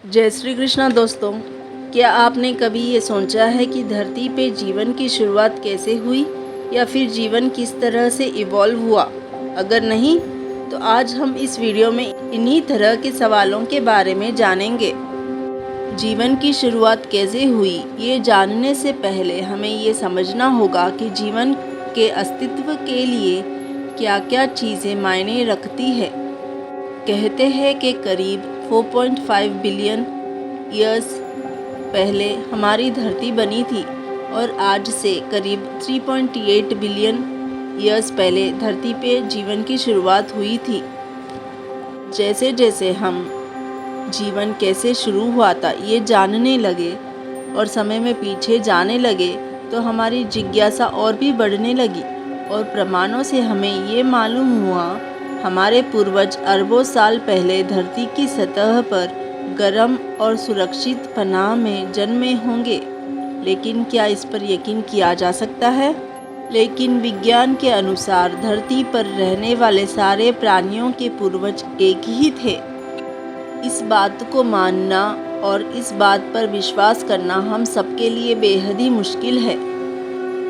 जय श्री कृष्णा दोस्तों। क्या आपने कभी ये सोचा है कि धरती पे जीवन की शुरुआत कैसे हुई या फिर जीवन किस तरह से इवॉल्व हुआ? अगर नहीं तो आज हम इस वीडियो में इन्हीं तरह के सवालों के बारे में जानेंगे। जीवन की शुरुआत कैसे हुई, ये जानने से पहले हमें ये समझना होगा कि जीवन के अस्तित्व के लिए क्या क्या चीज़ें मायने रखती है। कहते हैं कि करीब 4.5 बिलियन ईयर्स पहले हमारी धरती बनी थी और आज से करीब 3.8 बिलियन ईयर्स पहले धरती पे जीवन की शुरुआत हुई थी। जैसे जैसे हम जीवन कैसे शुरू हुआ था ये जानने लगे और समय में पीछे जाने लगे तो हमारी जिज्ञासा और भी बढ़ने लगी और प्रमाणों से हमें ये मालूम हुआ हमारे पूर्वज अरबों साल पहले धरती की सतह पर गर्म और सुरक्षित पनाह में जन्मे होंगे। लेकिन क्या इस पर यकीन किया जा सकता है? लेकिन विज्ञान के अनुसार धरती पर रहने वाले सारे प्राणियों के पूर्वज एक ही थे। इस बात को मानना और इस बात पर विश्वास करना हम सबके लिए बेहद ही मुश्किल है।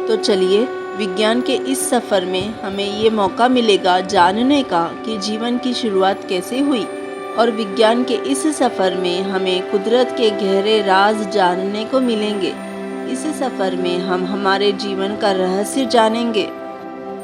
तो चलिए विज्ञान के इस सफ़र में हमें ये मौका मिलेगा जानने का कि जीवन की शुरुआत कैसे हुई, और विज्ञान के इस सफ़र में हमें कुदरत के गहरे राज जानने को मिलेंगे। इस सफ़र में हम हमारे जीवन का रहस्य जानेंगे।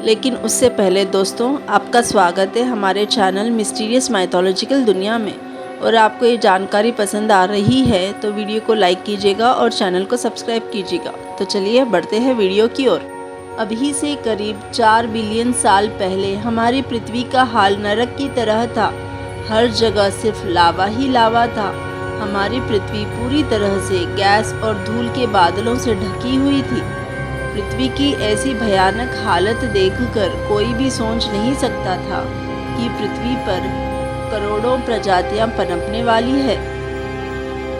लेकिन उससे पहले दोस्तों, आपका स्वागत है हमारे चैनल मिस्टीरियस माइथोलॉजिकल दुनिया में। और आपको ये जानकारी पसंद आ रही है तो वीडियो को लाइक कीजिएगा और चैनल को सब्सक्राइब कीजिएगा। तो चलिए बढ़ते हैं वीडियो की ओर। अभी से करीब 4 बिलियन साल पहले हमारी पृथ्वी का हाल नरक की तरह था। हर जगह सिर्फ लावा ही लावा था। हमारी पृथ्वी पूरी तरह से गैस और धूल के बादलों से ढकी हुई थी। पृथ्वी की ऐसी भयानक हालत देखकर कोई भी सोच नहीं सकता था कि पृथ्वी पर करोड़ों प्रजातियां पनपने वाली है।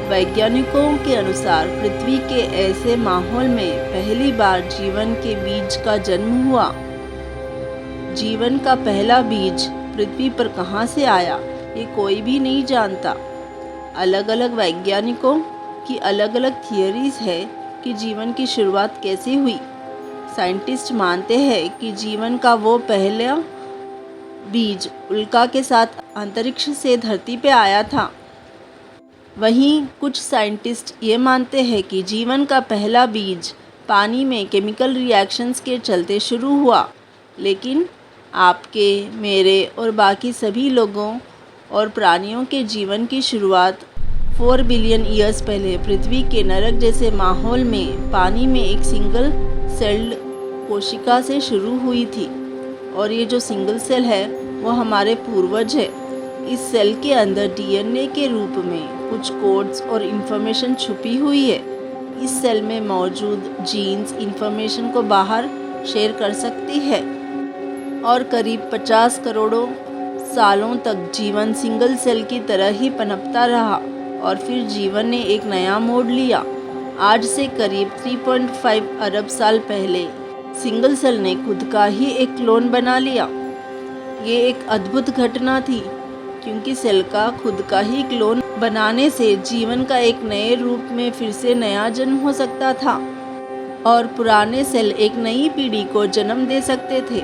वैज्ञानिकों के अनुसार पृथ्वी के ऐसे माहौल में पहली बार जीवन के बीज का जन्म हुआ। जीवन का पहला बीज पृथ्वी पर कहां से आया ये कोई भी नहीं जानता। अलग अलग वैज्ञानिकों की अलग अलग थियरीज है कि जीवन की शुरुआत कैसे हुई। साइंटिस्ट मानते हैं कि जीवन का वो पहला बीज उल्का के साथ अंतरिक्ष से धरती पे आया था। वहीं कुछ साइंटिस्ट ये मानते हैं कि जीवन का पहला बीज पानी में केमिकल रिएक्शंस के चलते शुरू हुआ। लेकिन आपके, मेरे और बाकी सभी लोगों और प्राणियों के जीवन की शुरुआत 4 बिलियन ईयर्स पहले पृथ्वी के नरक जैसे माहौल में पानी में एक सिंगल सेल्ड कोशिका से शुरू हुई थी। और ये जो सिंगल सेल है वो हमारे पूर्वज है। इस सेल के अंदर डीएनए के रूप में कुछ कोड्स और इन्फॉर्मेशन छुपी हुई है। इस सेल में मौजूद जीन्स इन्फॉर्मेशन को बाहर शेयर कर सकती है। और करीब 50 करोड़ों सालों तक जीवन सिंगल सेल की तरह ही पनपता रहा और फिर जीवन ने एक नया मोड़ लिया। आज से करीब 3.5 अरब साल पहले सिंगल सेल ने खुद का ही एक क्लोन बना लिया। ये एक अद्भुत घटना थी क्योंकि सेल का खुद का ही क्लोन बनाने से जीवन का एक नए रूप में फिर से नया जन्म हो सकता था और पुराने सेल एक नई पीढ़ी को जन्म दे सकते थे।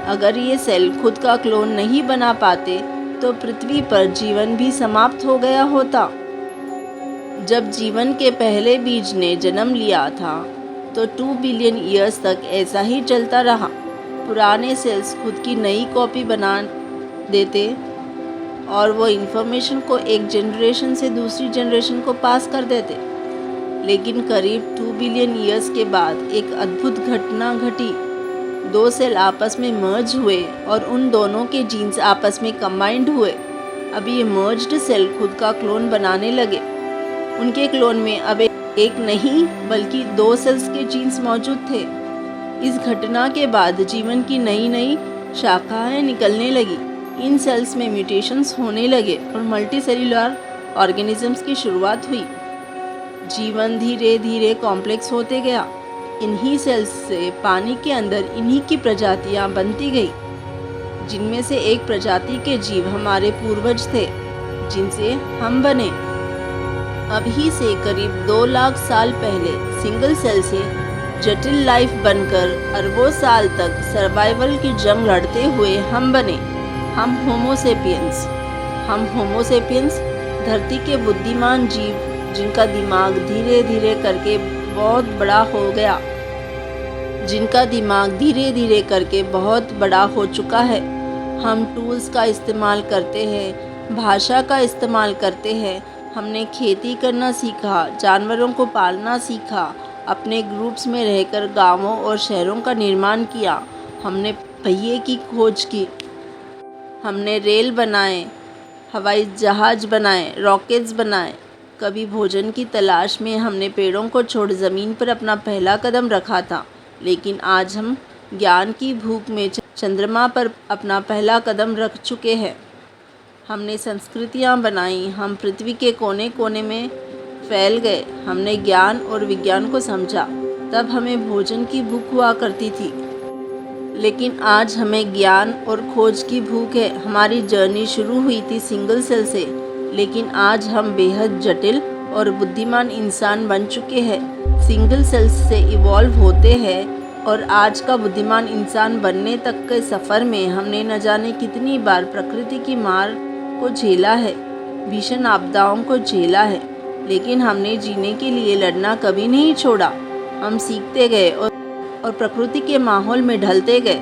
अगर ये सेल खुद का क्लोन नहीं बना पाते तो पृथ्वी पर जीवन भी समाप्त हो गया होता। जब जीवन के पहले बीज ने जन्म लिया था तो 2 बिलियन ईयर्स तक ऐसा ही चलता रहा। पुराने सेल्स खुद की नई कॉपी बना देते और वो इन्फॉर्मेशन को एक जनरेशन से दूसरी जनरेशन को पास कर देते। लेकिन करीब 2 बिलियन ईयर्स के बाद एक अद्भुत घटना घटी। 2 सेल आपस में मर्ज हुए और उन दोनों के जीन्स आपस में कंबाइंड हुए। अब ये मर्ज्ड सेल खुद का क्लोन बनाने लगे। उनके क्लोन में अब एक नहीं बल्कि 2 सेल्स के जीन्स मौजूद थे। इस घटना के बाद जीवन की नई नई शाखाएं निकलने लगी। इन सेल्स में म्यूटेशंस होने लगे और मल्टी सेल्युलर ऑर्गेनिजम्स की शुरुआत हुई। जीवन धीरे धीरे कॉम्प्लेक्स होते गया। इन्हीं सेल्स से पानी के अंदर इन्हीं की प्रजातियां बनती गई, जिनमें से एक प्रजाति के जीव हमारे पूर्वज थे, जिनसे हम बने। अभी से करीब 2 लाख साल पहले सिंगल सेल से जटिल लाइफ बनकर अरबों साल तक सर्वाइवल की जंग लड़ते हुए हम बने। हम होमो सेपियंस धरती के बुद्धिमान जीव जिनका दिमाग धीरे धीरे करके बहुत बड़ा हो चुका है। हम टूल्स का इस्तेमाल करते हैं, भाषा का इस्तेमाल करते हैं। हमने खेती करना सीखा, जानवरों को पालना सीखा, अपने ग्रुप्स में रहकर गांवों और शहरों का निर्माण किया। हमने पहिए की खोज की, हमने रेल बनाए, हवाई जहाज़ बनाए, रॉकेट्स बनाए। कभी भोजन की तलाश में हमने पेड़ों को छोड़ ज़मीन पर अपना पहला कदम रखा था, लेकिन आज हम ज्ञान की भूख में चंद्रमा पर अपना पहला कदम रख चुके हैं। हमने संस्कृतियाँ बनाई, हम पृथ्वी के कोने कोने में फैल गए। हमने ज्ञान और विज्ञान को समझा। तब हमें भोजन की भूख हुआ करती थी, लेकिन आज हमें ज्ञान और खोज की भूख है। हमारी जर्नी शुरू हुई थी सिंगल सेल से, लेकिन आज हम बेहद जटिल और बुद्धिमान इंसान बन चुके हैं। सिंगल सेल से इवॉल्व होते हैं और आज का बुद्धिमान इंसान बनने तक के सफ़र में हमने न जाने कितनी बार प्रकृति की मार को झेला है, भीषण आपदाओं को झेला है, लेकिन हमने जीने के लिए लड़ना कभी नहीं छोड़ा। हम सीखते गए और प्रकृति के माहौल में ढलते गए।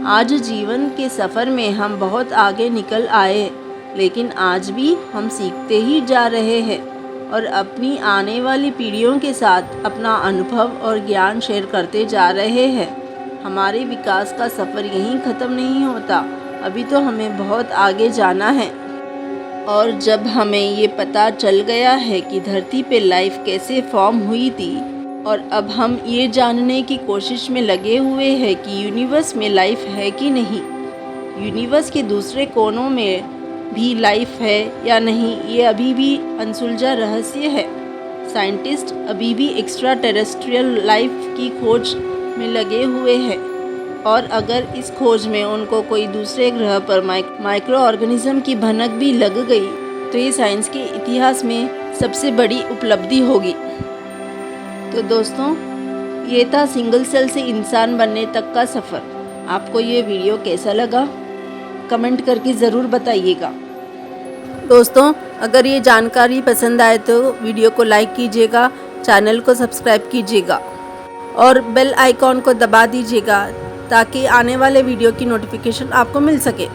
आज जीवन के सफ़र में हम बहुत आगे निकल आए, लेकिन आज भी हम सीखते ही जा रहे हैं और अपनी आने वाली पीढ़ियों के साथ अपना अनुभव और ज्ञान शेयर करते जा रहे हैं। हमारे विकास का सफ़र यहीं ख़त्म नहीं होता, अभी तो हमें बहुत आगे जाना है। और जब हमें ये पता चल गया है कि धरती पे लाइफ कैसे फॉर्म हुई थी, और अब हम ये जानने की कोशिश में लगे हुए हैं कि यूनिवर्स में लाइफ है कि नहीं, यूनिवर्स के दूसरे कोनों में भी लाइफ है या नहीं, ये अभी भी अनसुलझा रहस्य है। साइंटिस्ट अभी भी एक्स्ट्रा टेरेस्ट्रियल लाइफ की खोज में लगे हुए हैं, और अगर इस खोज में उनको कोई दूसरे ग्रह पर माइक्रो ऑर्गेनिज्म की भनक भी लग गई तो ये साइंस के इतिहास में सबसे बड़ी उपलब्धि होगी। तो दोस्तों, ये था सिंगल सेल से इंसान बनने तक का सफ़र। आपको ये वीडियो कैसा लगा कमेंट करके ज़रूर बताइएगा। दोस्तों, अगर ये जानकारी पसंद आए तो वीडियो को लाइक कीजिएगा, चैनल को सब्सक्राइब कीजिएगा और बेल आइकॉन को दबा दीजिएगा ताकि आने वाले वीडियो की नोटिफिकेशन आपको मिल सके।